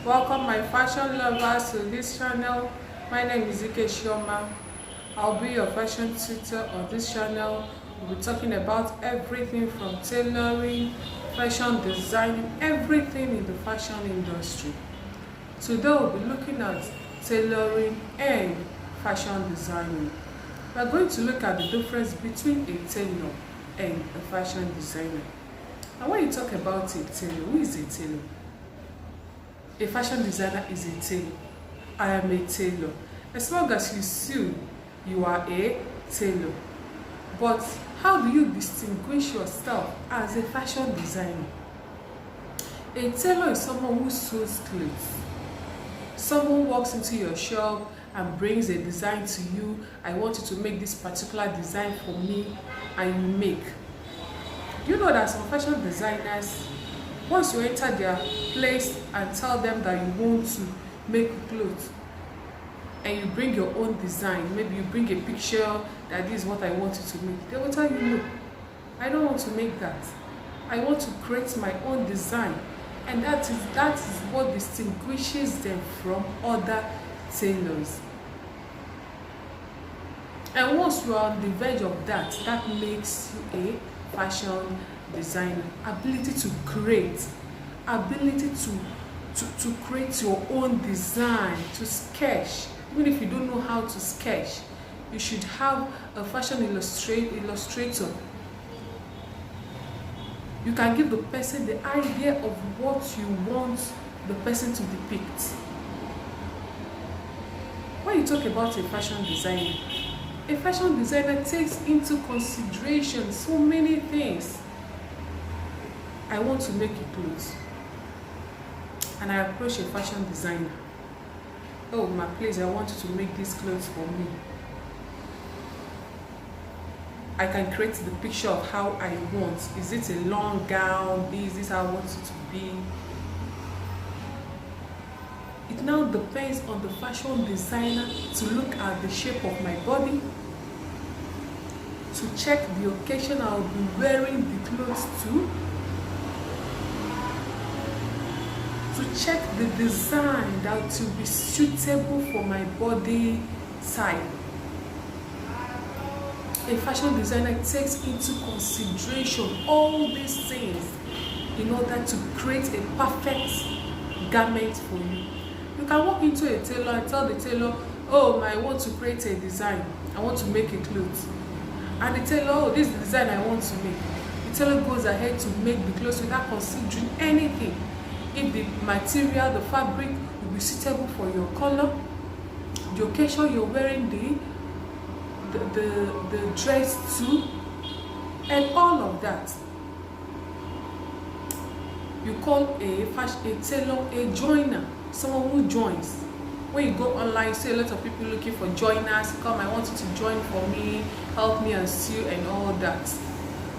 Welcome my fashion lovers to this channel. My name is Ike Shioma. I'll be your fashion tutor on this channel. We'll be talking about everything from tailoring, fashion design, everything in the fashion industry. Today we'll be looking at tailoring and fashion designing. We're going to look at the difference between a tailor and a fashion designer. And when you talk about a tailor, who is a tailor? A fashion designer is a tailor. I am a tailor. As long as you sew, you are a tailor. But how do you distinguish yourself as a fashion designer? A tailor is someone who sews clothes. Someone walks into your shop and brings a design to you. I want you to make this particular design for me, and you make. You know that some fashion designers, once you enter their place and tell them that you want to make clothes and you bring your own design, maybe you bring a picture that this is what I want you to make, they will tell you, no, I don't want to make that. I want to create my own design. And that is what distinguishes them from other tailors. And once you are on the verge of that, that makes you a fashion designer. Ability to create, ability to create your own design, to sketch. Even if you don't know how to sketch, you should have a fashion illustrator. You can give the person the idea of what you want the person to depict. When you talk about a fashion designer takes into consideration so many things. I want to make a clothes, and I approach a fashion designer. Oh, my please, I want you to make these clothes for me. I can create the picture of how I want. Is it a long gown? Is this how I want it to be? It now depends on the fashion designer to look at the shape of my body, to check the occasion I will be wearing the clothes to check the design that will be suitable for my body type. A fashion designer takes into consideration all these things in order to create a perfect garment for you. You can walk into a tailor and tell the tailor, oh, I want to create a design. I want to make a clothes. And the tailor, oh, this is the design I want to make. The tailor goes ahead to make the clothes without considering anything. If the material, the fabric will be suitable for your color, the occasion you're wearing the dress too, and all of that. You call a tailor a joiner, someone who joins. When you go online, you see a lot of people looking for joiners. Come, I want you to join for me, help me and sew and all that.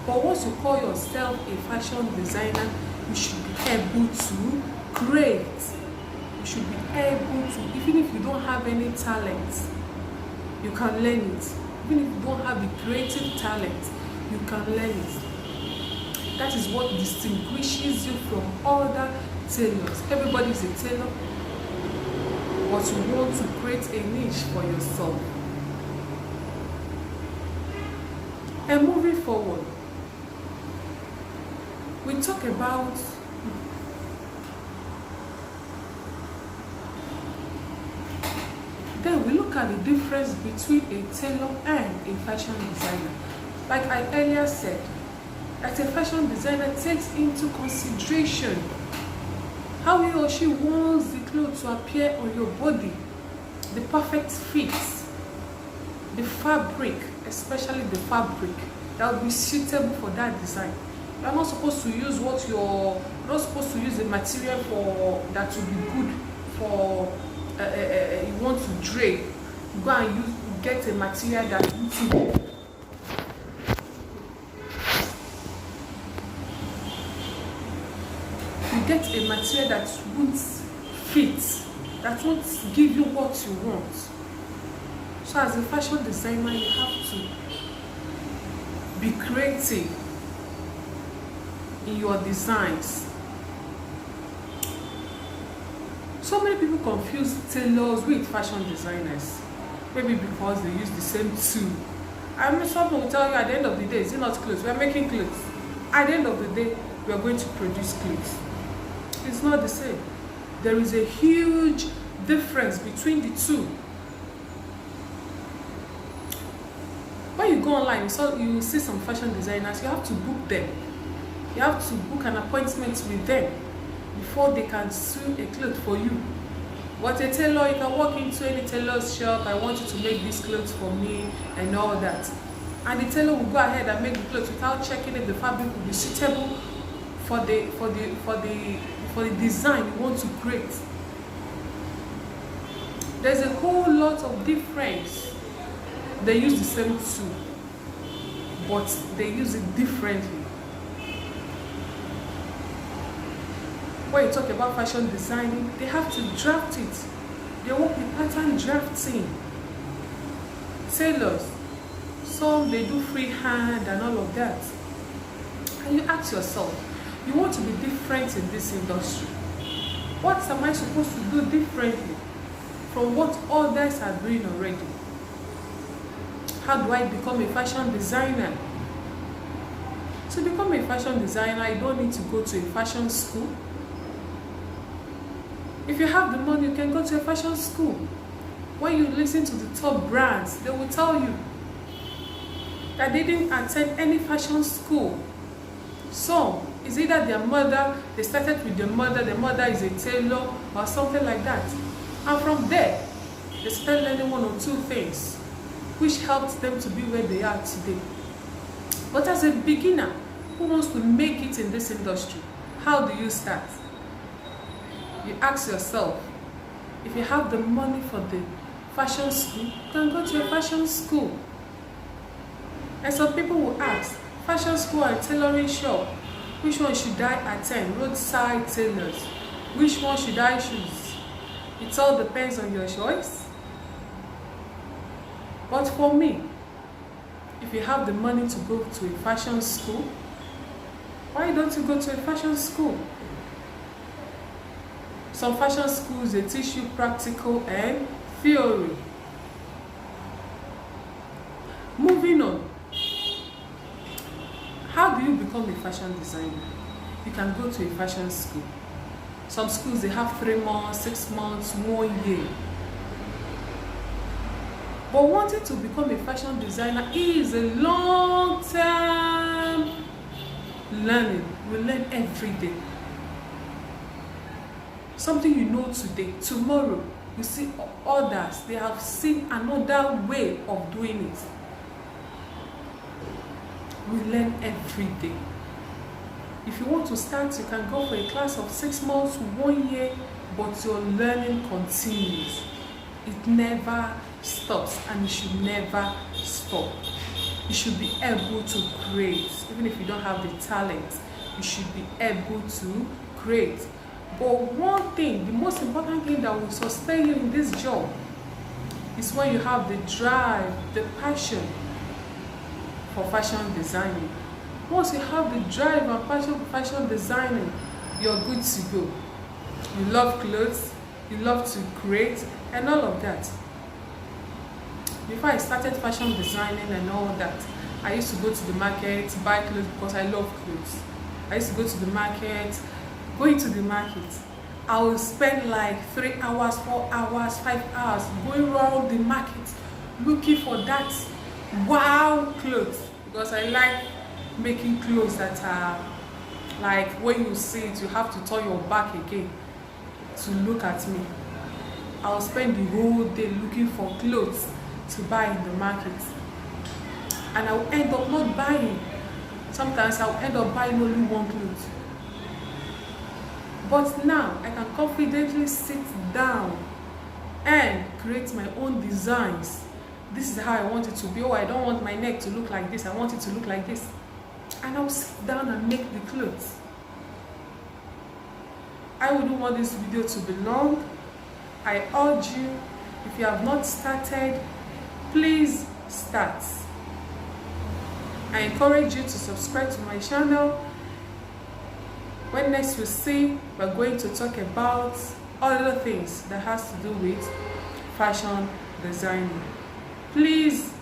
But once you call yourself a fashion designer, you should be able to create. You should be able to, even if you don't have any talent, you can learn it. Even if you don't have the creative talent, you can learn it. That is what distinguishes you from other tailors. Everybody is a tailor, but you want to create a niche for yourself. And moving forward, we talk about then we look at the difference between a tailor and a fashion designer. Like I earlier said, that a fashion designer takes into consideration how he or she wants the clothes to appear on your body, the perfect fit, the fabric, especially the fabric that will be suitable for that design. You're not supposed to use you're not supposed to use a material for that will be good for you want to drape. You go and get a material that you get a material that won't fit, that won't give you what you want. So as a fashion designer, you have to be creative in your designs. So many people confuse tailors with fashion designers, maybe because they use the same tool. I mean, someone will tell you at the end of the day, is it not clothes? We are making clothes. At the end of the day, we are going to produce clothes. It's not the same. There is a huge difference between the two. When you go online, you see some fashion designers, you have to book them. You have to book an appointment with them before they can sew a cloth for you. But a tailor, you can walk into any tailor's shop, I want you to make this clothes for me and all that. And the tailor will go ahead and make the clothes without checking if the fabric will be suitable for the design you want to create. There's a whole lot of difference. They use the same tool, but they use it differently. When you talk about fashion designing, they have to draft it. They work with pattern drafting. Tailors, some they do freehand and all of that. And you ask yourself, you want to be different in this industry. What am I supposed to do differently from what others are doing already? How do I become a fashion designer? To become a fashion designer, you don't need to go to a fashion school. If you have the money, you can go to a fashion school. When you listen to the top brands, they will tell you that they didn't attend any fashion school. Some, it's either their mother, they started with their mother is a tailor or something like that. And from there, they started learning one or two things, which helped them to be where they are today. But as a beginner who wants to make it in this industry, how do you start? You ask yourself, if you have the money for the fashion school, you can go to a fashion school. And some people will ask, fashion school and tailoring shop, which one should I attend? Roadside tailors, which one should I choose? It all depends on your choice. But for me, if you have the money to go to a fashion school, why don't you go to a fashion school? Some fashion schools, they teach you practical and theory. Moving on. How do you become a fashion designer? You can go to a fashion school. Some schools, they have 3 months, 6 months, 1 year. But wanting to become a fashion designer is a long-term learning. We learn every day. Something you know today, tomorrow, you see others, they have seen another way of doing it. We learn every day. If you want to start, you can go for a class of 6 months, 1 year, but your learning continues. It never stops, and it should never stop. You should be able to create. Even if you don't have the talent, you should be able to create. But one thing, the most important thing that will sustain you in this job is when you have the drive, the passion for fashion designing. Once you have the drive and passion for fashion designing, you're good to go. You love clothes, you love to create, and all of that. Before I started fashion designing and all that, I used to go to the market to buy clothes because I love clothes. I used to go to the market. Going to the market, I will spend like 3 hours, 4 hours, 5 hours going around the market looking for that wow clothes, because I like making clothes that are like when you see it, you have to turn your back again to look at me. I'll spend the whole day looking for clothes to buy in the market, and I'll end up not buying. Sometimes I'll end up buying only one clothes. But now I can confidently sit down and create my own designs. This is how I want it to be. Oh, I don't want my neck to look like this. I want it to look like this. And I'll sit down and make the clothes. I wouldn't want this video to be long. I urge you, if you have not started, please start. I encourage you to subscribe to my channel. When next we see, we're going to talk about other things that has to do with fashion designing. Please,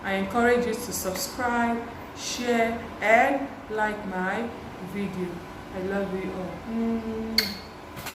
I encourage you to subscribe, share and like my video. I love you all.